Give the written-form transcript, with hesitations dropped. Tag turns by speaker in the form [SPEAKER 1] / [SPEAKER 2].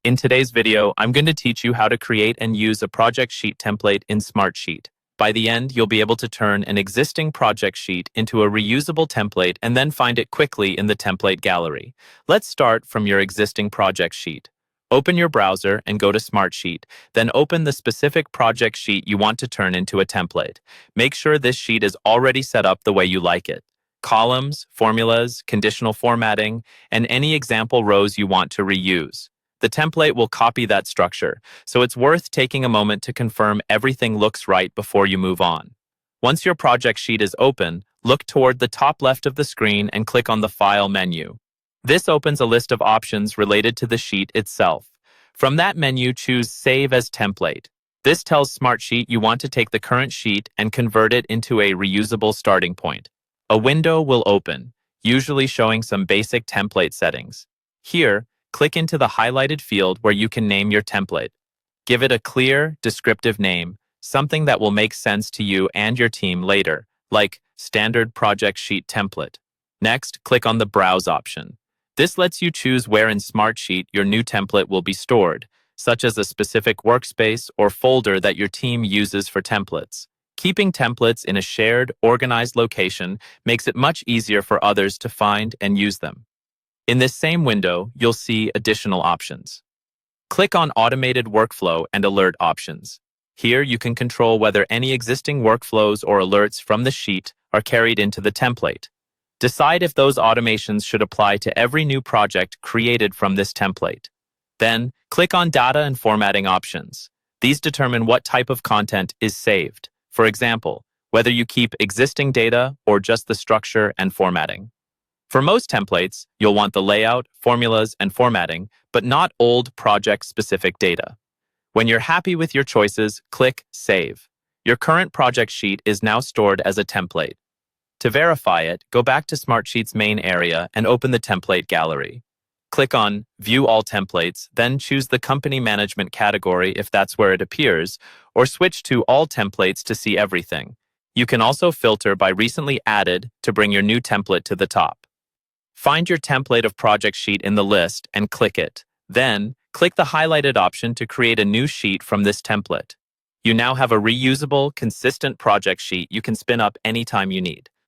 [SPEAKER 1] In today's video, I'm going to teach you how to create and use a project sheet template in Smartsheet. By the end, you'll be able to turn an existing project sheet into a reusable template and then find it quickly in the template gallery. Let's start from your existing project sheet. Open your browser and go to Smartsheet, then open the specific project sheet you want to turn into a template. Make sure this sheet is already set up the way you like it. Columns, formulas, conditional formatting, and any example rows you want to reuse. The template will copy that structure, so it's worth taking a moment to confirm everything looks right before you move on. Once your project sheet is open, look toward the top left of the screen and click on the File menu. This opens a list of options related to the sheet itself. From that menu, choose Save as Template. This tells Smartsheet you want to take the current sheet and convert it into a reusable starting point. A window will open, usually showing some basic template settings. Here, click into the highlighted field where you can name your template. Give it a clear, descriptive name, something that will make sense to you and your team later, like Standard Project Sheet Template. Next, click on the Browse option. This lets you choose where in Smartsheet your new template will be stored, such as a specific workspace or folder that your team uses for templates. Keeping templates in a shared, organized location makes it much easier for others to find and use them. In this same window, you'll see additional options. Click on Automated Workflow and Alert options. Here you can control whether any existing workflows or alerts from the sheet are carried into the template. Decide if those automations should apply to every new project created from this template. Then, click on Data and Formatting options. These determine what type of content is saved. For example, whether you keep existing data or just the structure and formatting. For most templates, you'll want the layout, formulas, and formatting, but not old project-specific data. When you're happy with your choices, click Save. Your current project sheet is now stored as a template. To verify it, go back to Smartsheet's main area and open the template gallery. Click on View All Templates, then choose the Company Management category if that's where it appears, or switch to All Templates to see everything. You can also filter by Recently Added to bring your new template to the top. Find your template of project sheet in the list and click it. Then, click the highlighted option to create a new sheet from this template. You now have a reusable, consistent project sheet you can spin up anytime you need.